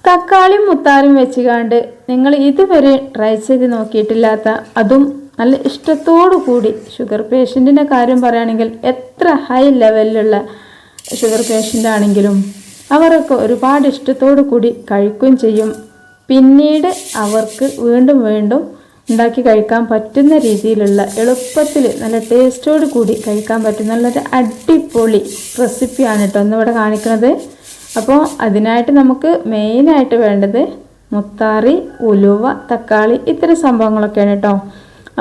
തക്കാളിയും മുത്താറും വെച്ചുകാണ്ട് നിങ്ങൾ ഇതുവരെ ട്രൈ ചെയ്ത് നോക്കിയിട്ടില്ലാത്ത, അതും നല്ല ഇഷ്ടത്തോടു കൂടി ഷുഗർ പേഷ്യൻറ്റിൻ്റെ കാര്യം പറയുകയാണെങ്കിൽ എത്ര ഹൈ ലെവലിലുള്ള ഷുഗർ പേഷ്യൻ്റ് ആണെങ്കിലും അവരൊക്കെ ഒരുപാട് ഇഷ്ടത്തോടു കൂടി കഴിക്കുകയും ചെയ്യും. പിന്നീട് അവർക്ക് വീണ്ടും വീണ്ടും ഉണ്ടാക്കി കഴിക്കാൻ പറ്റുന്ന രീതിയിലുള്ള എളുപ്പത്തിൽ നല്ല ടേസ്റ്റോട് കൂടി കഴിക്കാൻ പറ്റുന്ന നല്ലൊരു അടിപൊളി റെസിപ്പിയാണ് കേട്ടോ ഇന്നിവിടെ കാണിക്കുന്നത്. അപ്പോൾ അതിനായിട്ട് നമുക്ക് മെയിനായിട്ട് വേണ്ടത് മുത്താറി, ഉലുവ, തക്കാളി, ഇത്തരം സംഭവങ്ങളൊക്കെയാണ് കേട്ടോ.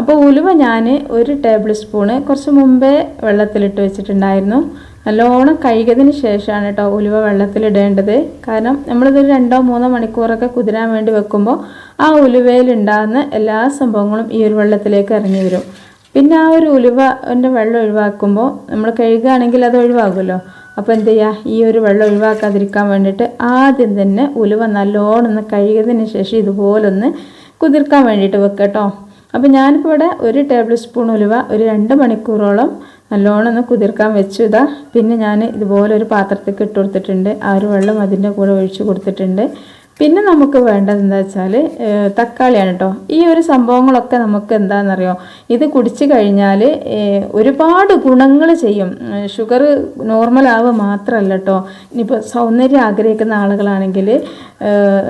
അപ്പോൾ ഉലുവ ഞാൻ 1 ടേബിൾ സ്പൂണ് കുറച്ച് മുമ്പേ വെള്ളത്തിലിട്ട് വെച്ചിട്ടുണ്ടായിരുന്നു. നല്ലോണം കഴുകിയതിന് ശേഷമാണ് കേട്ടോ ഉലുവ വെള്ളത്തിലിടേണ്ടത്. കാരണം നമ്മളിതൊരു 2-3 മണിക്കൂറൊക്കെ കുതിരാൻ വേണ്ടി വെക്കുമ്പോൾ ആ ഉലുവയിലുണ്ടാകുന്ന എല്ലാ സംഭവങ്ങളും ഈ ഒരു വെള്ളത്തിലേക്ക് ഇറങ്ങി വരും. പിന്നെ ആ ഒരു ഉലുവൻ്റെ വെള്ളം ഒഴിവാക്കുമ്പോൾ നമ്മൾ കഴുകുകയാണെങ്കിൽ അത് ഒഴിവാകുമല്ലോ. അപ്പോൾ എന്ത് ചെയ്യുക, ഈ ഒരു വെള്ളം ഒഴിവാക്കാതിരിക്കാൻ വേണ്ടിയിട്ട് ആദ്യം തന്നെ ഉലുവ നല്ലോണം ഒന്ന് കഴുകിയതിന് ശേഷം ഇതുപോലൊന്ന് കുതിർക്കാൻ വേണ്ടിയിട്ട് വെക്കുക കേട്ടോ. അപ്പോൾ ഞാനിപ്പോൾ ഇവിടെ 1 ടേബിൾ സ്പൂൺ ഉലുവ ഒരു 2 മണിക്കൂറോളം നല്ലോണം ഒന്ന് കുതിർക്കാൻ വെച്ചു. പിന്നെ ഞാൻ ഇതുപോലെ ഒരു പാത്രത്തേക്ക് ഇട്ട് കൊടുത്തിട്ടുണ്ട്. ആ ഒരു വെള്ളം അതിൻ്റെ കൂടെ ഒഴിച്ച് കൊടുത്തിട്ടുണ്ട്. പിന്നെ നമുക്ക് വേണ്ടത് എന്താ വെച്ചാൽ തക്കാളിയാണ് കേട്ടോ. ഈ ഒരു സംഭവങ്ങളൊക്കെ നമുക്ക് എന്താണെന്നറിയോ, ഇത് കുടിച്ച് കഴിഞ്ഞാൽ ഒരുപാട് ഗുണങ്ങൾ ചെയ്യും. ഷുഗർ നോർമൽ ആവുക മാത്രമല്ല കേട്ടോ, ഇനിയിപ്പോൾ സൗന്ദര്യം ആഗ്രഹിക്കുന്ന ആളുകളാണെങ്കിൽ,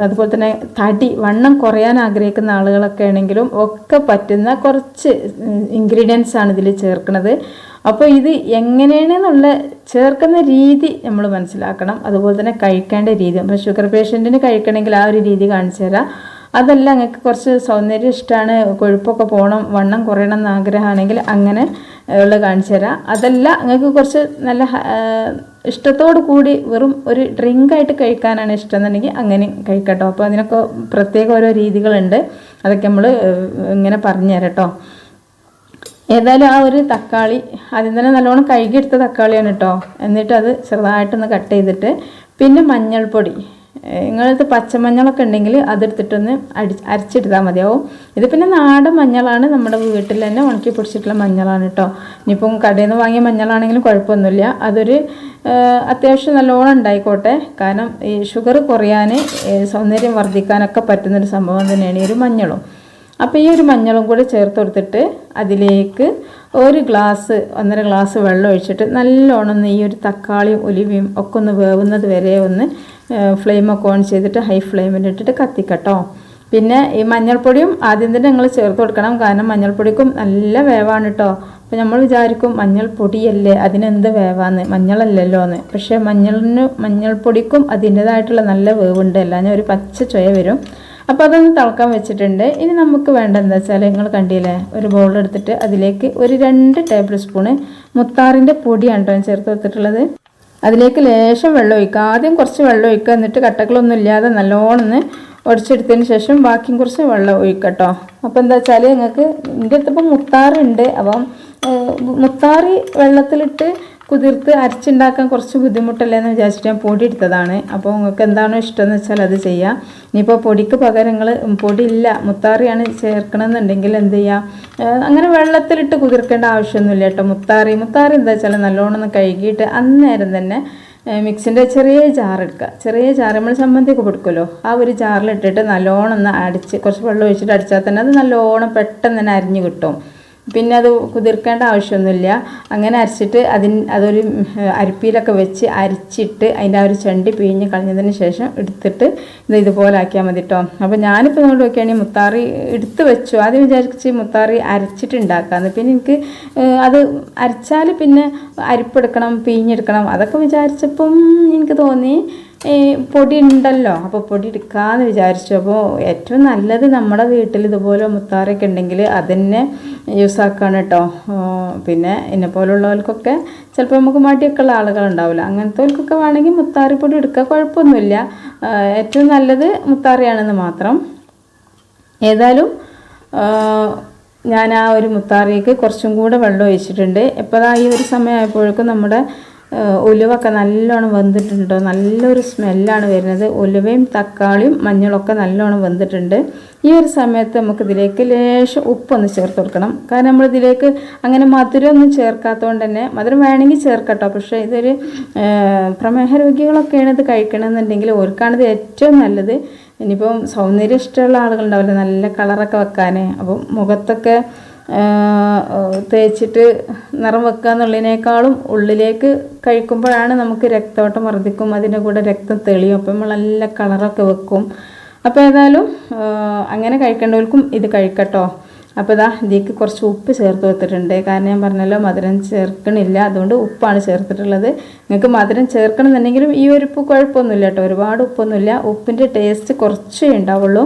അതുപോലെ തന്നെ വണ്ണം കുറയാൻ ആഗ്രഹിക്കുന്ന ആളുകളൊക്കെ ആണെങ്കിലും ഒക്കെ പറ്റുന്ന കുറച്ച് ഇൻഗ്രീഡിയൻസ് ആണ് ഇതിൽ ചേർക്കുന്നത്. അപ്പോൾ ഇത് എങ്ങനെയാണെന്നുള്ള ചേർക്കുന്ന രീതി നമ്മൾ മനസ്സിലാക്കണം. അതുപോലെ തന്നെ കഴിക്കേണ്ട രീതി. അപ്പോൾ ഷുഗർ പേഷ്യൻറ്റിന് കഴിക്കണമെങ്കിൽ ആ ഒരു രീതി കാണിച്ചു തരാം. അതല്ല നിങ്ങൾക്ക് കുറച്ച് സൗന്ദര്യം ഇഷ്ടമാണ്, കൊഴുപ്പൊക്കെ പോകണം, വണ്ണം കുറയണം എന്ന് ആഗ്രഹമാണെങ്കിൽ അങ്ങനെ ഉള്ള കാണിച്ചു തരാം. അതല്ല നിങ്ങൾക്ക് കുറച്ച് നല്ല ഇഷ്ടത്തോടു കൂടി വെറും ഒരു ഡ്രിങ്കായിട്ട് കഴിക്കാനാണ് ഇഷ്ടം എന്നുണ്ടെങ്കിൽ അങ്ങനെ കഴിക്കട്ടോ. അപ്പോൾ അതിനൊക്കെ പ്രത്യേക ഓരോ രീതികളുണ്ട്. അതൊക്കെ നമ്മൾ ഇങ്ങനെ പറഞ്ഞു തരാം കേട്ടോ. ഏതായാലും ആ ഒരു തക്കാളി ആദ്യം തന്നെ നല്ലോണം കഴുകിയെടുത്ത തക്കാളിയാണ് കേട്ടോ. എന്നിട്ട് അത് ചെറുതായിട്ടൊന്ന് കട്ട് ചെയ്തിട്ട്, പിന്നെ മഞ്ഞൾപ്പൊടി, നിങ്ങളടുത്ത് പച്ചമഞ്ഞളൊക്കെ ഉണ്ടെങ്കിൽ അതെടുത്തിട്ടൊന്ന് അരച്ചെടുത്താൽ മതിയാവും. ഇത് പിന്നെ നാടൻ മഞ്ഞളാണ്, നമ്മുടെ വീട്ടിൽ തന്നെ ഉണക്കി പൊടിച്ചിട്ടുള്ള മഞ്ഞളാണ് കേട്ടോ. ഇനിയിപ്പം കടയിൽ നിന്ന് വാങ്ങിയ മഞ്ഞളാണെങ്കിലും കുഴപ്പമൊന്നുമില്ല. അതൊരു അത്യാവശ്യം നല്ലോണം ഉണ്ടായിക്കോട്ടെ. കാരണം ഈ ഷുഗർ കുറയാൻ, സൗന്ദര്യം വർദ്ധിക്കാനൊക്കെ പറ്റുന്നൊരു സംഭവം തന്നെയാണ് ഈ ഒരു മഞ്ഞളും. അപ്പോൾ ഈ ഒരു മഞ്ഞളും കൂടി ചേർത്ത് കൊടുത്തിട്ട് അതിലേക്ക് 1 ഗ്ലാസ് 1.5 ഗ്ലാസ് വെള്ളം ഒഴിച്ചിട്ട് നല്ലോണം ഈ ഒരു തക്കാളിയും ഉലുവയും ഒക്കെ ഒന്ന് വേവുന്നത് വരെ ഒന്ന് ഫ്ലെയിമൊക്കെ ഓൺ ചെയ്തിട്ട് ഹൈ ഫ്ലെയിമിൽ ഇട്ടിട്ട് കത്തിക്കട്ടോ. പിന്നെ ഈ മഞ്ഞൾപ്പൊടിയും ആദ്യം തന്നെ നിങ്ങൾ ചേർത്ത് കൊടുക്കണം. കാരണം മഞ്ഞൾപ്പൊടിക്കും നല്ല വേവാണ് കേട്ടോ. അപ്പോൾ നമ്മൾ വിചാരിക്കും മഞ്ഞൾപ്പൊടിയല്ലേ, അതിനെന്ത് വേവാന്ന്, മഞ്ഞളല്ലല്ലോ എന്ന്. പക്ഷേ മഞ്ഞൾപ്പൊടിക്കും അതിൻ്റേതായിട്ടുള്ള നല്ല വേവുണ്ട്. അല്ലാഞ്ഞ ഒരു പച്ച ചൊയ വരും. അപ്പോൾ അതൊന്ന് തിളക്കാൻ വെച്ചിട്ടുണ്ട്. ഇനി നമുക്ക് വേണ്ട എന്താ വെച്ചാൽ, നിങ്ങൾ കണ്ടില്ലേ, ഒരു ബൗളെടുത്തിട്ട് അതിലേക്ക് ഒരു 2 ടേബിൾ സ്പൂണ് മുത്താറിൻ്റെ പൊടിയാണ് കേട്ടോ ഞാൻ ചേർത്ത് കൊടുത്തിട്ടുള്ളത്. അതിലേക്ക് ലേശം വെള്ളം ഒഴിക്കുക. ആദ്യം കുറച്ച് വെള്ളം ഒഴിക്കുക, എന്നിട്ട് കട്ടകളൊന്നും ഇല്ലാതെ നല്ലോണം ഒടിച്ചെടുത്തതിന് ശേഷം ബാക്കിയും കുറച്ച് വെള്ളം ഒഴിക്കട്ടോ. അപ്പോൾ എന്താ വെച്ചാൽ, നിങ്ങൾക്ക് എൻ്റെ അടുത്തിപ്പോൾ മുത്താറുണ്ട്. അപ്പം മുത്താറി വെള്ളത്തിലിട്ട് കുതിർത്ത് അരച്ചുണ്ടാക്കാൻ കുറച്ച് ബുദ്ധിമുട്ടല്ലേ എന്ന് വിചാരിച്ചിട്ട് ഞാൻ പൊടി എടുത്തതാണ്. അപ്പോൾ നിങ്ങൾക്ക് എന്താണോ ഇഷ്ടമെന്ന് വെച്ചാൽ അത് ചെയ്യാം. ഇനിയിപ്പോൾ പൊടിക്ക് പകരം നിങ്ങൾ പൊടിയില്ല മുത്താറിയാണ് ചേർക്കണമെന്നുണ്ടെങ്കിൽ എന്ത് ചെയ്യുക, അങ്ങനെ വെള്ളത്തിലിട്ട് കുതിർക്കേണ്ട ആവശ്യമൊന്നുമില്ല കേട്ടോ. മുത്താറി എന്താ വെച്ചാൽ നല്ലോണം ഒന്ന് കഴുകിയിട്ട് അന്നേരം തന്നെ മിക്സിൻ്റെ ചെറിയ ജാർ എടുക്കുക. ചെറിയ ജാർ നമ്മൾ ചമ്മന്തിയൊക്കെ കൊടുക്കുമല്ലോ, ആ ഒരു ജാറിലിട്ടിട്ട് നല്ലോണം ഒന്ന് അടിച്ച് കുറച്ച് വെള്ളം ഒഴിച്ചിട്ട് അടിച്ചാൽ തന്നെ അത് നല്ലോണം പെട്ടെന്ന് തന്നെ അരിഞ്ഞ് കിട്ടും. പിന്നെ അത് കുതിർക്കേണ്ട ആവശ്യമൊന്നുമില്ല. അങ്ങനെ അരച്ചിട്ട് അതൊരു അരിപ്പിയിലൊക്കെ വെച്ച് അരിച്ചിട്ട് അതിൻ്റെ ആ ഒരു ചണ്ടി പിഴിഞ്ഞ് കളഞ്ഞതിന് ശേഷം എടുത്തിട്ട് ഇതുപോലെ ആക്കിയാൽ മതി കേട്ടോ. അപ്പോൾ ഞാനിപ്പോൾ നിങ്ങൾ നോക്കുകയാണെങ്കിൽ മുത്താറി എടുത്ത് വെച്ചു. ആദ്യം വിചാരിച്ച് മുത്താറി അരച്ചിട്ട് ഉണ്ടാക്കാമെന്ന്. പിന്നെ എനിക്ക് അത് അരച്ചാൽ പിന്നെ അരിപ്പെടുക്കണം, പിഴിഞ്ഞെടുക്കണം, അതൊക്കെ വിചാരിച്ചപ്പം എനിക്ക് തോന്നി പൊടി ഉണ്ടല്ലോ, അപ്പോൾ പൊടി എടുക്കാമെന്ന് വിചാരിച്ചു. അപ്പോൾ ഏറ്റവും നല്ലത് നമ്മുടെ വീട്ടിൽ ഇതുപോലെ മുത്താറൊക്കെ ഉണ്ടെങ്കിൽ അതന്നെ യൂസ് ആക്കുകയാണ് കേട്ടോ. പിന്നെ എന്നെ പോലുള്ളവർക്കൊക്കെ ചിലപ്പോൾ നമുക്ക് മടിയൊക്കെ ഉള്ള ആളുകളുണ്ടാവില്ല, അങ്ങനത്തെവർക്കൊക്കെ വേണമെങ്കിൽ മുത്താറി പൊടി എടുക്കുക, കുഴപ്പമൊന്നുമില്ല. ഏറ്റവും നല്ലത് മുത്താറിയാണെന്ന് മാത്രം. ഏതായാലും ഞാൻ ആ ഒരു മുത്താറിക്ക് കുറച്ചും കൂടെ വെള്ളം ഒഴിച്ചിട്ടുണ്ട്. ഇപ്പോൾ ഈ ഒരു സമയമായപ്പോഴേക്കും നമ്മുടെ ഉലുവൊക്കെ നല്ലോണം വെന്തിട്ടുണ്ട്. നല്ലൊരു സ്മെല്ലാണ് വരുന്നത്. ഉലുവയും തക്കാളിയും മഞ്ഞളൊക്കെ നല്ലോണം വെന്തിട്ടുണ്ട്. ഈ ഒരു സമയത്ത് നമുക്കിതിലേക്ക് ലേശം ഉപ്പൊന്ന് ചേർത്ത് കൊടുക്കണം. കാരണം നമ്മളിതിലേക്ക് അങ്ങനെ മധുരമൊന്നും ചേർക്കാത്തതുകൊണ്ട് തന്നെ, മധുരം വേണമെങ്കിൽ ചേർക്കട്ടോ, പക്ഷേ ഇതൊരു പ്രമേഹ രോഗികളൊക്കെയാണ് ഇത് കഴിക്കണമെന്നുണ്ടെങ്കിൽ ഓർക്കാണിത് ഏറ്റവും നല്ലത്. ഇനിയിപ്പം സൗന്ദര്യം ഇഷ്ടമുള്ള ആളുകളുണ്ടാവില്ല, നല്ല കളറൊക്കെ വെക്കാൻ, അപ്പം മുഖത്തൊക്കെ തേച്ചിട്ട് നിറം വെക്കുക എന്നുള്ളതിനേക്കാളും ഉള്ളിലേക്ക് കഴിക്കുമ്പോഴാണ് നമുക്ക് രക്തോട്ടം വർദ്ധിക്കും, അതിൻ്റെ കൂടെ രക്തം തെളിയും, അപ്പം നമ്മൾ നല്ല കളറൊക്കെ വെക്കും. അപ്പോൾ ഏതായാലും അങ്ങനെ കഴിക്കേണ്ടവർക്കും ഇത് കഴിക്കട്ടോ. അപ്പോൾ ഇതാ ഇതിലേക്ക് കുറച്ച് ഉപ്പ് ചേർത്ത് കൊടുത്തിട്ടുണ്ട്. കാരണം ഞാൻ പറഞ്ഞല്ലോ മധുരം ചേർക്കണില്ല, അതുകൊണ്ട് ഉപ്പാണ് ചേർത്തിട്ടുള്ളത്. നിങ്ങൾക്ക് മധുരം ചേർക്കണമെന്നുണ്ടെങ്കിലും ഈ ഒരു ഉപ്പ് കുഴപ്പമൊന്നുമില്ല കേട്ടോ, ഒരുപാട് ഉപ്പൊന്നുമില്ല. ഉപ്പിൻ്റെ ടേസ്റ്റ് കുറച്ചേ ഉണ്ടാവുള്ളൂ.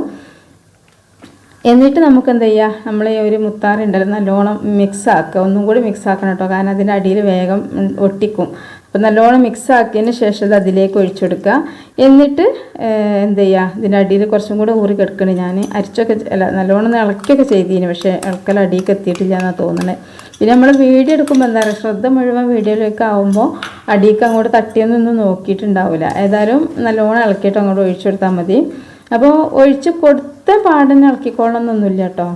എന്നിട്ട് നമുക്ക് എന്ത് ചെയ്യുക, നമ്മൾ ഈ ഒരു മുത്താറി ഉണ്ടല്ലോ നല്ലോണം മിക്സ് ആക്കുക. ഒന്നും കൂടി മിക്സ് ആക്കണം കേട്ടോ, കാരണം അതിൻ്റെ അടിയിൽ വേഗം ഒട്ടിക്കും. അപ്പോൾ നല്ലോണം മിക്സ് ആക്കിയതിന് ശേഷം അത് അതിലേക്ക് ഒഴിച്ചെടുക്കുക. എന്നിട്ട് എന്ത് ചെയ്യുക, ഇതിൻ്റെ അടിയിൽ കുറച്ചും കൂടെ ഊറി കിടക്കണം. ഞാൻ അരിച്ചൊക്കെ നല്ലോണം ഇളക്കിയൊക്കെ ചെയ്തതിന്, പക്ഷേ ഇളക്കൽ അടിയിലേക്ക് എത്തിയിട്ടില്ല എന്നാണ് തോന്നുന്നത്. പിന്നെ നമ്മൾ വീഡിയോ എടുക്കുമ്പോൾ എന്താ പറയുക, ശ്രദ്ധ മുഴുവൻ വീഡിയോയിലേക്ക് ആകുമ്പോൾ അടിയിലേക്ക് അങ്ങോട്ട് തട്ടിയൊന്നും നോക്കിയിട്ടുണ്ടാവില്ല. ഏതായാലും നല്ലോണം ഇളക്കിയിട്ട് അങ്ങോട്ട് ഒഴിച്ചെടുത്താൽ മതി. അപ്പോൾ ഒഴിച്ച് കൊടുത്ത പാടന്നെ ഇളക്കിക്കോളണമെന്നൊന്നുമില്ല കേട്ടോ.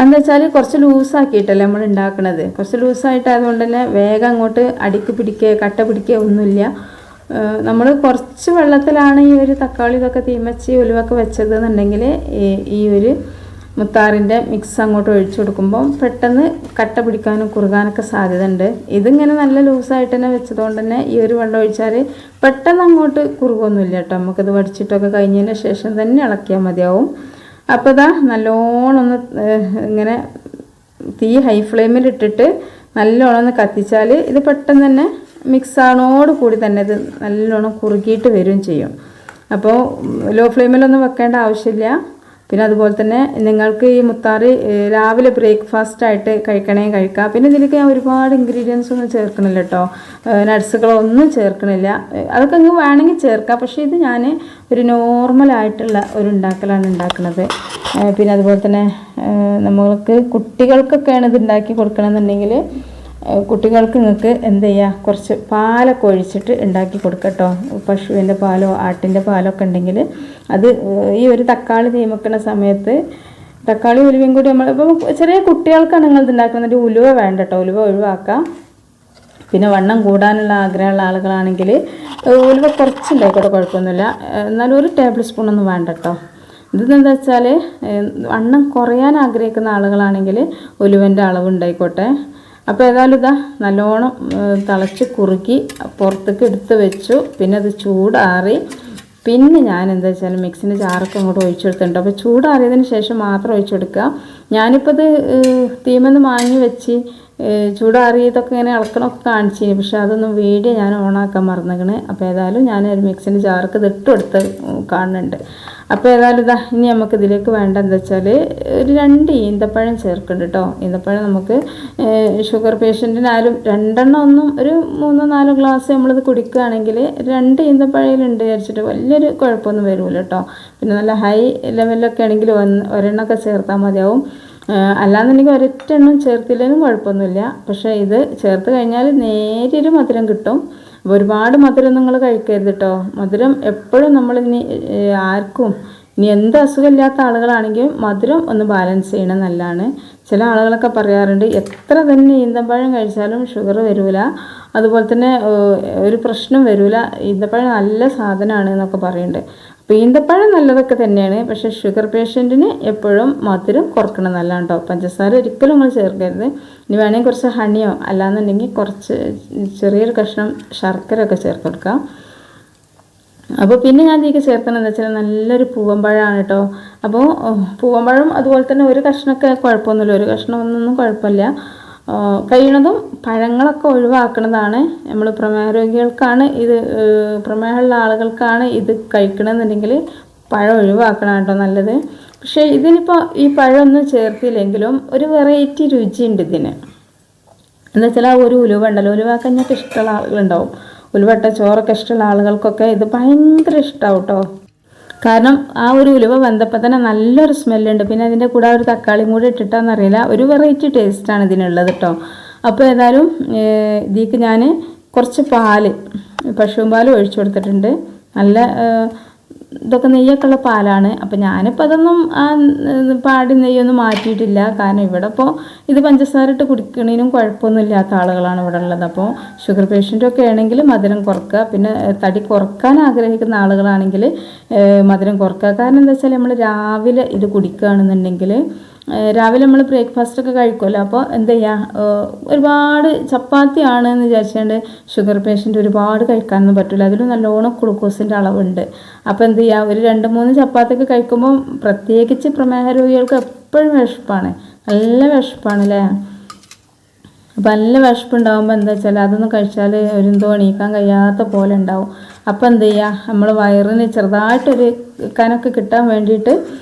എന്താ വെച്ചാൽ കുറച്ച് ലൂസാക്കിയിട്ടല്ലേ നമ്മൾ ഉണ്ടാക്കണത്. കുറച്ച് ലൂസായിട്ടായതുകൊണ്ട് തന്നെ വേഗം അങ്ങോട്ട് അടിക്ക് പിടിക്കുക കട്ട പിടിക്കുക ഒന്നുമില്ല. നമ്മൾ കുറച്ച് വെള്ളത്തിലാണ് ഈ ഒരു തക്കാളി ഇതൊക്കെ തീമച്ച് ഉലുവൊക്കെ വെച്ചതെന്നുണ്ടെങ്കിൽ ഈ ഒരു മുത്താറിൻ്റെ മിക്സ് അങ്ങോട്ട് ഒഴിച്ചു കൊടുക്കുമ്പോൾ പെട്ടെന്ന് കട്ട പിടിക്കാനും കുറുകാനൊക്കെ സാധ്യത ഉണ്ട്. ഇതിങ്ങനെ നല്ല ലൂസായിട്ട് തന്നെ വെച്ചതുകൊണ്ട് തന്നെ ഈ ഒരു വെള്ളം ഒഴിച്ചാൽ പെട്ടെന്ന് അങ്ങോട്ട് കുറുകൊന്നുമില്ല കേട്ടോ. നമുക്കിത് വടിച്ചിട്ടൊക്കെ കഴിഞ്ഞതിന് ശേഷം തന്നെ ഇളക്കിയാൽ മതിയാവും. അപ്പോൾ ഇതാ നല്ലോണം ഒന്ന് ഇങ്ങനെ തീ ഹൈ ഫ്ലെയിമിൽ ഇട്ടിട്ട് നല്ലോണം ഒന്ന് കത്തിച്ചാൽ ഇത് പെട്ടെന്ന് തന്നെ മിക്സാണോട് കൂടി തന്നെ ഇത് നല്ലോണം കുറുകിയിട്ട് വരികയും ചെയ്യും. അപ്പോൾ ലോ ഫ്ലെയിമിലൊന്നും വെക്കേണ്ട ആവശ്യമില്ല. പിന്നെ അതുപോലെ തന്നെ നിങ്ങൾക്ക് ഈ മുത്താറി രാവിലെ ബ്രേക്ക്ഫാസ്റ്റായിട്ട് കഴിക്കണമെങ്കിൽ കഴിക്കാം. പിന്നെ ഇതിലേക്ക് ഞാൻ ഒരുപാട് ഇൻഗ്രീഡിയൻസ് ഒന്നും ചേർക്കണില്ല കേട്ടോ, നട്ട്സുകളൊന്നും ചേർക്കണില്ല. അതൊക്കെ അങ്ങ് വേണമെങ്കിൽ ചേർക്കാം, പക്ഷേ ഇത് ഞാൻ ഒരു നോർമലായിട്ടുള്ള ഒരു ഉണ്ടാക്കലാണ് ഉണ്ടാക്കുന്നത്. പിന്നെ അതുപോലെ തന്നെ നമ്മൾക്ക് കുട്ടികൾക്കൊക്കെയാണ് ഇത് ഉണ്ടാക്കി കൊടുക്കണമെന്നുണ്ടെങ്കിൽ കുട്ടികൾക്ക് നിങ്ങൾക്ക് എന്ത് ചെയ്യുക, കുറച്ച് പാലൊക്കെ ഒഴിച്ചിട്ട് ഉണ്ടാക്കി കൊടുക്കട്ടോ. പശുവിൻ്റെ പാലോ ആട്ടിൻ്റെ പാലോ ഒക്കെ ഉണ്ടെങ്കിൽ അത് ഈ ഒരു തക്കാളി തീമക്കുന്ന സമയത്ത് തക്കാളി ഉലുവയും കൂടി നമ്മൾ ഇപ്പം ചെറിയ കുട്ടികൾക്കാണ് നിങ്ങളിത് ഉണ്ടാക്കുന്നത്, ഉലുവ വേണ്ട കേട്ടോ, ഉലുവ ഒഴിവാക്കാം. പിന്നെ വണ്ണം കൂടാനുള്ള ആഗ്രഹമുള്ള ആളുകളാണെങ്കിൽ ഉലുവ കുറച്ചുണ്ടായിക്കോട്ടെ, കുഴപ്പമൊന്നുമില്ല. എന്നാലും 1 ടേബിൾ സ്പൂണൊന്നും വേണ്ട കേട്ടോ. ഇതെന്താ വെച്ചാൽ വണ്ണം കുറയാൻ ആഗ്രഹിക്കുന്ന ആളുകളാണെങ്കിൽ ഉലുവൻ്റെ അളവ് ഉണ്ടായിക്കോട്ടെ. അപ്പോൾ ഏതായാലും ഇതാ നല്ലോണം തിളച്ച് കുറുക്കി പുറത്തേക്ക് എടുത്ത് വെച്ചു. പിന്നെ അത് ചൂടാറി പിന്നെ ഞാൻ എന്താ വെച്ചാൽ മിക്സിൻ്റെ ജാറൊക്കെ അങ്ങോട്ട് ഒഴിച്ചു കൊടുത്തിട്ടുണ്ട്. അപ്പോൾ ചൂടാറിയതിന് ശേഷം മാത്രം ഒഴിച്ചു കൊടുക്കുക. ഞാനിപ്പോൾ ഇത് തീമെന്ന് വാങ്ങി വെച്ച് ചൂടാറിയതൊക്കെ ഇങ്ങനെ ഇളക്കണമൊക്കെ കാണിച്ചു, പക്ഷെ അതൊന്നും വീഡിയോ ഞാൻ ഓണാക്കാൻ മറന്നിക്കണ്. അപ്പോൾ ഏതായാലും ഞാൻ ഒരു മിക്സിൻ്റെ ജാർക്ക് ഇത് ഇട്ട് കൊടുത്ത് കാണുന്നുണ്ട്. അപ്പോൾ ഏതായാലും ഇതാ ഇനി നമുക്ക് ഇതിലേക്ക് വേണ്ട എന്താ വെച്ചാൽ ഒരു 2 ഈന്തപ്പഴം ചേർക്കുന്നുണ്ട് കേട്ടോ. ഈന്തപ്പഴം നമുക്ക് ഷുഗർ പേഷ്യൻറ്റിനായാലും 2 എണ്ണം ഒന്നും ഒരു 3-4 ഗ്ലാസ് നമ്മളിത് കുടിക്കുകയാണെങ്കിൽ 2 ഈന്തപ്പഴയിലുണ്ട് വിചാരിച്ചിട്ട് വലിയൊരു കുഴപ്പമൊന്നും വരില്ല കേട്ടോ. പിന്നെ നല്ല ഹൈ ലെവലിലൊക്കെ ആണെങ്കിൽ 1 എണ്ണമൊക്കെ ചേർത്താൽ മതിയാവും. അല്ലാന്നുണ്ടെങ്കിൽ 1 എണ്ണം ചേർത്തില്ലെങ്കിലും കുഴപ്പമൊന്നുമില്ല. പക്ഷേ ഇത് ചേർത്ത് കഴിഞ്ഞാൽ നേരിയൊരു മധുരം കിട്ടും. അപ്പോൾ ഒരുപാട് മധുരം നിങ്ങൾ കഴിക്കരുത് കേട്ടോ. മധുരം എപ്പോഴും നമ്മൾ ആർക്കും ഇനി എന്ത് അസുഖമില്ലാത്ത ആളുകളാണെങ്കിലും മധുരം ഒന്ന് ബാലൻസ് ചെയ്യണം നല്ലതാണ്. ചില ആളുകളൊക്കെ പറയാറുണ്ട് എത്ര തന്നെ ഈന്തപ്പഴം കഴിച്ചാലും ഷുഗർ വരില്ല, അതുപോലെ തന്നെ ഒരു പ്രശ്നം വരില്ല, ഈന്തപ്പഴം നല്ല സാധനമാണ് എന്നൊക്കെ പറയുന്നുണ്ട്. അപ്പോൾ ഈന്തപ്പഴം നല്ലതൊക്കെ തന്നെയാണ്, പക്ഷേ ഷുഗർ പേഷ്യൻറ്റിന് എപ്പോഴും മധുരം കുറക്കണം നല്ലതാണ് കേട്ടോ. പഞ്ചസാര ഒരിക്കലും നിങ്ങൾ ചേർക്കരുത്. ഇനി വേണമെങ്കിൽ കുറച്ച് ഹണിയോ അല്ലാന്നുണ്ടെങ്കിൽ കുറച്ച് ചെറിയൊരു കഷ്ണം ശർക്കര ഒക്കെ ചേർത്ത് കൊടുക്കാം. അപ്പോൾ പിന്നെ ഞാൻ ഇതിലേക്ക് ചേർത്തണമെന്ന് വെച്ചാൽ നല്ലൊരു പൂവമ്പഴമാണ് കേട്ടോ. അപ്പോൾ പൂവമ്പഴം അതുപോലെ തന്നെ ഒരു കഷ്ണമൊക്കെ കുഴപ്പമൊന്നുമില്ല, ഒരു കഷ്ണം ഒന്നും കുഴപ്പമില്ല. കഴിയുന്നതും പഴങ്ങളൊക്കെ ഒഴിവാക്കുന്നതാണ്. നമ്മൾ പ്രമേഹ രോഗികൾക്കാണ് ഇത്, പ്രമേഹമുള്ള ആളുകൾക്കാണ് ഇത് കഴിക്കണമെന്നുണ്ടെങ്കിൽ പഴം ഒഴിവാക്കണം കേട്ടോ നല്ലത്. പക്ഷേ ഇതിനിപ്പോൾ ഈ പഴമൊന്നും ചേർത്തില്ലെങ്കിലും ഒരു വെറൈറ്റി രുചിയുണ്ട് ഇതിന്. എന്താ വെച്ചാൽ ആ ഒരു ഉലുവ ഉണ്ടല്ലോ, ഉലുവ കഞ്ഞൊക്കെ ഇഷ്ടമുള്ള ആളുകളുണ്ടാവും, ഉലുവട്ട ചോറൊക്കെ ഇഷ്ടമുള്ള ആളുകൾക്കൊക്കെ ഇത് ഭയങ്കര ഇഷ്ടമാവും കേട്ടോ. കാരണം ആ ഒരു ഉലുവ വെന്തപ്പോൾ തന്നെ നല്ലൊരു സ്മെല്ലുണ്ട്. പിന്നെ അതിൻ്റെ കൂടെ ഒരു തക്കാളിയും കൂടി ഇട്ടിട്ടാണെന്നറിയില്ല, ഒരു വെറൈറ്റി ടേസ്റ്റാണ് ഇതിനുള്ളത് കേട്ടോ. അപ്പോൾ ഏതായാലും ഇതിലേക്ക് ഞാൻ കുറച്ച് പാല്, പശുവും പാൽ ഒഴിച്ചു കൊടുത്തിട്ടുണ്ട്. നല്ല ഇതൊക്കെ നെയ്യൊക്കെ ഉള്ള പാലാണ്. അപ്പോൾ ഞാനിപ്പോൾ അതൊന്നും പാടി നെയ്യൊന്നും മാറ്റിയിട്ടില്ല. കാരണം ഇവിടെ ഇപ്പോൾ ഇത് പഞ്ചസാര ഇട്ട് കുടിക്കണതിനും കുഴപ്പമൊന്നും ഇല്ലാത്ത ആളുകളാണ് ഇവിടെ ഉള്ളത്. അപ്പോൾ ഷുഗർ പേഷ്യൻ്റൊക്കെ ആണെങ്കിൽ മധുരം കുറക്കുക. പിന്നെ തടി കുറക്കാൻ ആഗ്രഹിക്കുന്ന ആളുകളാണെങ്കിൽ മധുരം കുറക്കുക. കാരണം എന്താ വെച്ചാൽ നമ്മൾ രാവിലെ ഇത് കുടിക്കുകയാണെന്നുണ്ടെങ്കിൽ രാവിലെ നമ്മൾ ബ്രേക്ക്ഫാസ്റ്റൊക്കെ കഴിക്കുമല്ലോ. അപ്പോൾ എന്ത് ചെയ്യുക, ഒരുപാട് ചപ്പാത്തി ആണെന്ന് വിചാരിച്ചുകൊണ്ട് ഷുഗർ പേഷ്യൻ്റ് ഒരുപാട് കഴിക്കാനൊന്നും പറ്റില്ല. അതിൽ നല്ലോണം ഗ്ലൂക്കോസിൻ്റെ അളവുണ്ട്. അപ്പോൾ എന്ത് ചെയ്യുക, ഒരു 2-3 ചപ്പാത്തിയൊക്കെ കഴിക്കുമ്പോൾ പ്രത്യേകിച്ച് പ്രമേഹ രോഗികൾക്ക് എപ്പോഴും വിശപ്പാണ്, നല്ല വിശപ്പാണല്ലേ. അപ്പം നല്ല വിശപ്പുണ്ടാകുമ്പോൾ എന്താ വെച്ചാൽ അതൊന്നും കഴിച്ചാൽ എന്തോ എണീക്കാൻ കഴിയാത്ത പോലെ ഉണ്ടാവും. അപ്പോൾ എന്ത് ചെയ്യുക, നമ്മൾ വയറിന് ചെറുതായിട്ടൊരു കനൊക്കെ കിട്ടാൻ വേണ്ടിയിട്ട്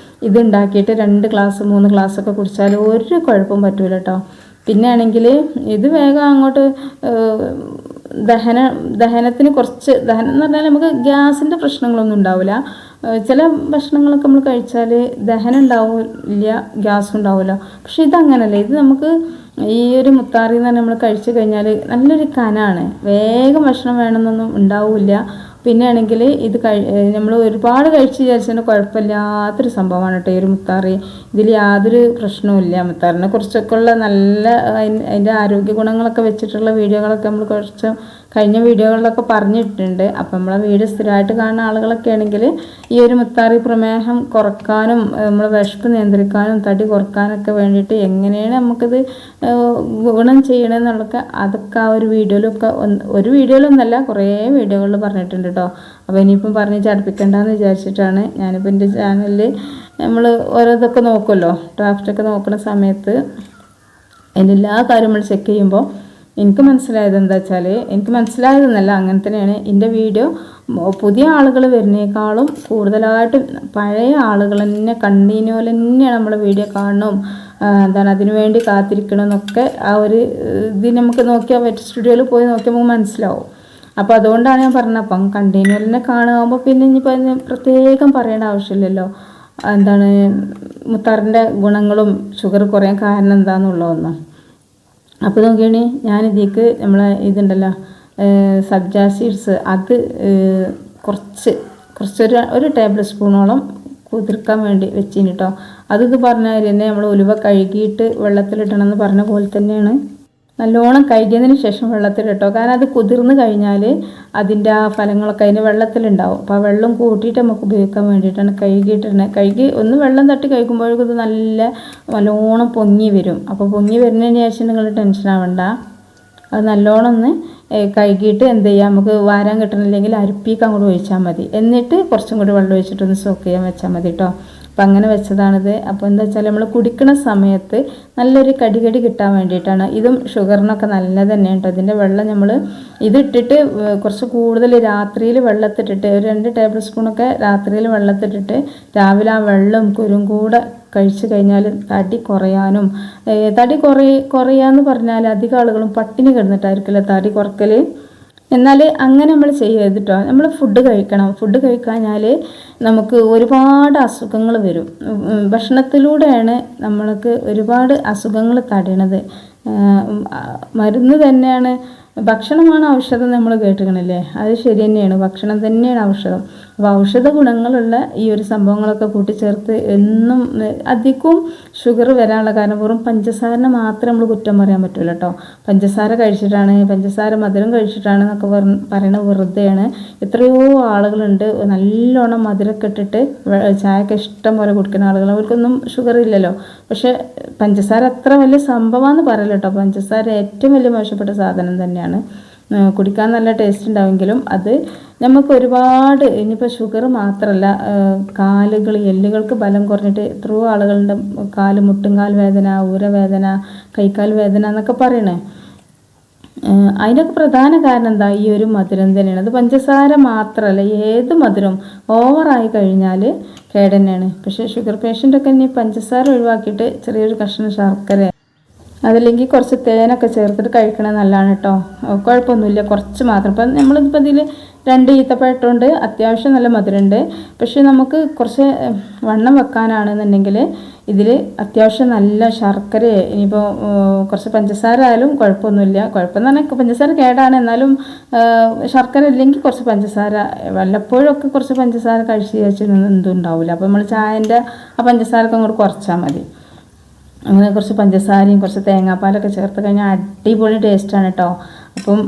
ഇതുണ്ടാക്കിയിട്ട് 2 ഗ്ലാസ് 3 ഗ്ലാസ്സൊക്കെ കുടിച്ചാൽ ഒരു കുഴപ്പവും പറ്റൂല കേട്ടോ. പിന്നെ ആണെങ്കിൽ ഇത് വേഗം അങ്ങോട്ട് ദഹനത്തിന് കുറച്ച് ദഹനം എന്ന് പറഞ്ഞാൽ നമുക്ക് ഗ്യാസിൻ്റെ പ്രശ്നങ്ങളൊന്നും ഉണ്ടാവില്ല. ചില ഭക്ഷണങ്ങളൊക്കെ നമ്മൾ കഴിച്ചാൽ ദഹനം ഉണ്ടാവില്ല, ഗ്യാസും ഉണ്ടാവില്ല. പക്ഷെ ഇതങ്ങനല്ല. ഇത് നമുക്ക് ഈ ഒരു മുത്താറി എന്ന് പറഞ്ഞാൽ നമ്മൾ കഴിച്ചു കഴിഞ്ഞാൽ നല്ലൊരു കനാണ്, വേഗം ഭക്ഷണം വേണമെന്നൊന്നും ഉണ്ടാവില്ല. പിന്നെ ആണെങ്കിൽ ഇത് നമ്മൾ ഒരുപാട് കഴിച്ച് വിചാരിച്ചതിന് കുഴപ്പമില്ലാത്തൊരു സംഭവമാണ് കേട്ടോ ഈ ഒരു മുത്താറി. ഇതിൽ യാതൊരു പ്രശ്നവുമില്ല. മുത്താറിനെ കുറിച്ചൊക്കെ ഉള്ള നല്ല അതിൻ്റെ ആരോഗ്യ ഗുണങ്ങളൊക്കെ വെച്ചിട്ടുള്ള വീഡിയോകളൊക്കെ നമ്മൾ കുറച്ച് കഴിഞ്ഞ വീഡിയോകളിലൊക്കെ പറഞ്ഞിട്ടുണ്ട്. അപ്പം നമ്മളെ വീഡിയോ സ്ഥിരമായിട്ട് കാണുന്ന ആളുകളൊക്കെ ആണെങ്കിൽ ഈ ഒരു മുത്താറി പ്രമേഹം കുറക്കാനും നമ്മൾ വിശപ്പ് നിയന്ത്രിക്കാനും തടി കുറക്കാനൊക്കെ വേണ്ടിയിട്ട് എങ്ങനെയാണ് നമുക്കിത് ഗുണം ചെയ്യണമെന്നുള്ളതൊക്കെ അതൊക്കെ ആ ഒരു വീഡിയോയിലൊക്കെ ഒരു വീഡിയോയിലൊന്നല്ല കുറേ വീഡിയോകളിൽ പറഞ്ഞിട്ടുണ്ട് കേട്ടോ. അപ്പോൾ ഇനിയിപ്പം പറഞ്ഞ് ചടപ്പിക്കണ്ടെന്ന് വിചാരിച്ചിട്ടാണ് ഞാനിപ്പോൾ എൻ്റെ ചാനലിൽ നമ്മൾ ഓരോതൊക്കെ നോക്കുമല്ലോ, ഡ്രാഫ്റ്റൊക്കെ നോക്കുന്ന സമയത്ത് അതിൻ്റെ എല്ലാ കാര്യവും നമ്മൾ ചെക്ക് ചെയ്യുമ്പോൾ എനിക്ക് മനസ്സിലായത് എന്താ വെച്ചാൽ, എനിക്ക് മനസ്സിലായതെന്നല്ല അങ്ങനെ തന്നെയാണ് എൻ്റെ വീഡിയോ പുതിയ ആളുകൾ വരുന്നേക്കാളും കൂടുതലായിട്ട് പഴയ ആളുകൾ തന്നെ കണ്ടീന്യൂൽ തന്നെയാണ് നമ്മളെ വീഡിയോ കാണണം, എന്താണ് അതിനു വേണ്ടി കാത്തിരിക്കണമെന്നൊക്കെ ആ ഒരു ഇത് നമുക്ക് നോക്കിയാൽ വെറ്റ് സ്റ്റുഡിയോയിൽ പോയി നോക്കിയാൽ നമുക്ക് മനസ്സിലാവും. അപ്പോൾ അതുകൊണ്ടാണ് ഞാൻ പറഞ്ഞത്. അപ്പം കണ്ടീന്യൂൽ തന്നെ കാണുമ്പോൾ പിന്നെ ഇനിയിപ്പോൾ അതിന് പ്രത്യേകം പറയേണ്ട ആവശ്യമില്ലല്ലോ, എന്താണ് മുത്താറിൻ്റെ ഗുണങ്ങളും ഷുഗർ കുറയാൻ കാരണം എന്താണെന്നുള്ളതൊന്നും. അപ്പോൾ നോക്കിയാണ് ഞാനിതിലേക്ക് നമ്മളെ ഇതുണ്ടല്ലോ സബ്ജ സീഡ്സ്, അത് കുറച്ചൊരു ടേബിൾ സ്പൂണോളം കുതിർക്കാൻ വേണ്ടി വെച്ചിന് കേട്ടോ. അതിത് പറഞ്ഞാൽ തന്നെ നമ്മൾ ഉലുവ കഴുകിയിട്ട് വെള്ളത്തിലിടണം എന്ന് പറഞ്ഞ പോലെ തന്നെയാണ്. നല്ലോണം കഴുകിയതിന് ശേഷം വെള്ളത്തിലിട്ടോ. കാരണം അത് കുതിർന്ന് കഴിഞ്ഞാൽ അതിൻ്റെ ആ ഫലങ്ങളൊക്കെ അതിന് വെള്ളത്തിലുണ്ടാവും. അപ്പോൾ ആ വെള്ളം കൂട്ടിയിട്ട് നമുക്ക് ഉപയോഗിക്കാൻ വേണ്ടിയിട്ടാണ് കഴുകിയിട്ടിരുന്നത്. കഴുകി ഒന്ന് വെള്ളം തട്ടി കഴിക്കുമ്പോഴേക്കും ഇത് നല്ലോണം പൊങ്ങി വരും. അപ്പോൾ പൊങ്ങി വരുന്നതിന് ശേഷം നിങ്ങൾ ടെൻഷൻ ആവണ്ട. അത് നല്ലോണം ഒന്ന് കഴുകിയിട്ട് എന്ത് ചെയ്യുക, നമുക്ക് വാരാൻ കിട്ടണില്ലെങ്കിൽ അരിപ്പിക്ക് അങ്ങോട്ട് ഒഴിച്ചാൽ മതി. എന്നിട്ട് കുറച്ചും കൂടി വെള്ളം ഒഴിച്ചിട്ടൊന്ന് സോക്ക് ചെയ്യാൻ വെച്ചാൽ മതി കേട്ടോ. അപ്പം അങ്ങനെ വെച്ചതാണിത്. അപ്പോൾ എന്താ വെച്ചാൽ നമ്മൾ കുടിക്കുന്ന സമയത്ത് നല്ലൊരു കടി കിട്ടാൻ വേണ്ടിയിട്ടാണ്. ഇതും ഷുഗറിനൊക്കെ നല്ലത് തന്നെയാണ് കേട്ടോ. ഇതിൻ്റെ വെള്ളം നമ്മൾ ഇതിട്ടിട്ട് കുറച്ച് കൂടുതൽ രാത്രിയിൽ വെള്ളത്തിട്ടിട്ട് ഒരു 2 ടേബിൾ സ്പൂണൊക്കെ രാത്രിയിൽ വെള്ളത്തിട്ടിട്ട് രാവിലെ ആ വെള്ളം കുരും കൂടെ കഴിച്ചു കഴിഞ്ഞാൽ തടി കുറയാനും, തടി കുറയാന്ന് പറഞ്ഞാൽ അധികം ആളുകളും പട്ടിണി കിടന്നിട്ടായിരിക്കില്ല തടി കുറക്കൽ. എന്നാൽ അങ്ങനെ നമ്മൾ ചെയ്യരുത് കേട്ടോ. നമ്മൾ ഫുഡ് കഴിക്കണം. ഫുഡ് കഴിക്കാഞ്ഞാൽ നമുക്ക് ഒരുപാട് അസുഖങ്ങൾ വരും. ഭക്ഷണത്തിലൂടെയാണ് നമ്മൾക്ക് ഒരുപാട് അസുഖങ്ങൾ തടയണത്. മരുന്ന് തന്നെയാണ്, ഭക്ഷണമാണ് ഔഷധം നമ്മൾ കേട്ടിരിക്കണില്ലേ, അത് ശരി തന്നെയാണ്. ഭക്ഷണം തന്നെയാണ് ഔഷധം. അപ്പോൾ ഔഷധ ഗുണങ്ങളുള്ള ഈ ഒരു സംഭവങ്ങളൊക്കെ കൂട്ടിച്ചേർത്ത് എന്നും അധികവും ഷുഗർ വരാനുള്ള കാരണം വെറും പഞ്ചസാരനെ മാത്രം നമ്മൾ കുറ്റം പറയാൻ പറ്റില്ല കേട്ടോ. പഞ്ചസാര കഴിച്ചിട്ടാണ്, പഞ്ചസാര മധുരം കഴിച്ചിട്ടാണ് എന്നൊക്കെ പറയണത് വെറുതെയാണ്. എത്രയോ ആളുകളുണ്ട് നല്ലോണം മധുരമൊക്കെ ഇട്ടിട്ട് ചായയൊക്കെ ഇഷ്ടം പോലെ കുടിക്കുന്ന ആളുകൾ, അവർക്കൊന്നും ഷുഗർ ഇല്ലല്ലോ. പക്ഷെ പഞ്ചസാര അത്ര വലിയ സംഭവമാണെന്ന് പറയില്ല കേട്ടോ. പഞ്ചസാര ഏറ്റവും വലിയ മോശപ്പെട്ട സാധനം തന്നെയാണ്. കുടിക്കാൻ നല്ല ടേസ്റ്റ് ഉണ്ടാവുമെങ്കിലും അത് നമുക്ക് ഒരുപാട്, ഇനിയിപ്പോൾ ഷുഗർ മാത്രമല്ല, എല്ലുകൾക്ക് ബലം കുറഞ്ഞിട്ട് എത്രയോ ആളുകളുടെ മുട്ടുംകാൽ വേദന, ഊരവേദന, കൈക്കാൽ വേദന എന്നൊക്കെ പറയണേ. അതിനൊക്കെ പ്രധാന കാരണം എന്താ, ഈ ഒരു മധുരം തന്നെയാണ്. അത് പഞ്ചസാര മാത്രമല്ല, ഏത് മധുരം ഓവറായി കഴിഞ്ഞാൽ കേടന്നെയാണ്. പക്ഷേ ഷുഗർ പേഷ്യൻ്റൊക്കെ ഇനി പഞ്ചസാര ഒഴിവാക്കിയിട്ട് ചെറിയൊരു കഷ്ണം ശർക്കര അതല്ലെങ്കിൽ കുറച്ച് തേനൊക്കെ ചേർത്തിട്ട് കഴിക്കണത് നല്ലതാണ് കേട്ടോ. കുഴപ്പമൊന്നുമില്ല, കുറച്ച് മാത്രം. ഇപ്പം നമ്മളിപ്പോൾ ഇതിൽ 2 ഈത്തപ്പഴം ഇട്ടുകൊണ്ട് അത്യാവശ്യം നല്ല മധുരമുണ്ട്. പക്ഷെ നമുക്ക് കുറച്ച് വണ്ണം വെക്കാനാണെന്നുണ്ടെങ്കിൽ ഇതിൽ അത്യാവശ്യം നല്ല ശർക്കര, ഇനിയിപ്പോൾ കുറച്ച് പഞ്ചസാര ആയാലും കുഴപ്പമൊന്നുമില്ല. കുഴപ്പമെന്ന് പറഞ്ഞാൽ പഞ്ചസാര കേടാണ്, എന്നാലും ശർക്കര ഇല്ലെങ്കിൽ കുറച്ച് പഞ്ചസാര വല്ലപ്പോഴൊക്കെ കുറച്ച് പഞ്ചസാര കഴിച്ച് എന്തും ഉണ്ടാവില്ല. അപ്പോൾ നമ്മൾ ചായൻ്റെ ആ പഞ്ചസാരൊക്കെ അങ്ങോട്ട് കുറച്ചാൽ മതി. അങ്ങനെ കുറച്ച് പഞ്ചസാരയും കുറച്ച് തേങ്ങാപ്പാലൊക്കെ ചേർത്ത് കഴിഞ്ഞാൽ അടിപൊളി ടേസ്റ്റാണ് കേട്ടോ. അപ്പം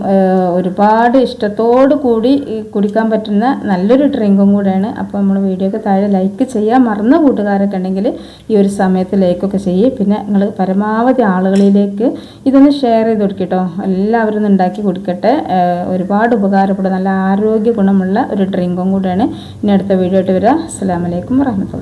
ഒരുപാട് ഇഷ്ടത്തോടു കൂടി കുടിക്കാൻ പറ്റുന്ന നല്ലൊരു ഡ്രിങ്കും കൂടെയാണ്. അപ്പോൾ നമ്മൾ വീഡിയോക്ക് താഴെ ലൈക്ക് ചെയ്യാൻ മറന്ന കൂട്ടുകാരൊക്കെ ഉണ്ടെങ്കിൽ ഈ ഒരു സമയത്ത് ലൈക്കൊക്കെ ചെയ്യേ. പിന്നെ നിങ്ങൾ പരമാവധി ആളുകളിലേക്ക് ഇതൊന്ന് ഷെയർ ചെയ്ത് കൊടുക്കട്ടോ. എല്ലാവരും ഒന്ന് ഉണ്ടാക്കി കുടിക്കട്ടെ. ഒരുപാട് ഉപകാരപ്പെടും, നല്ല ആരോഗ്യ ഗുണമുള്ള ഒരു ഡ്രിങ്കും കൂടെയാണ്. ഇനി അടുത്ത വീഡിയോ ആയിട്ട് വരാം. അസ്സലാമു അലൈക്കും വറഹ്മത്തുള്ളാഹി.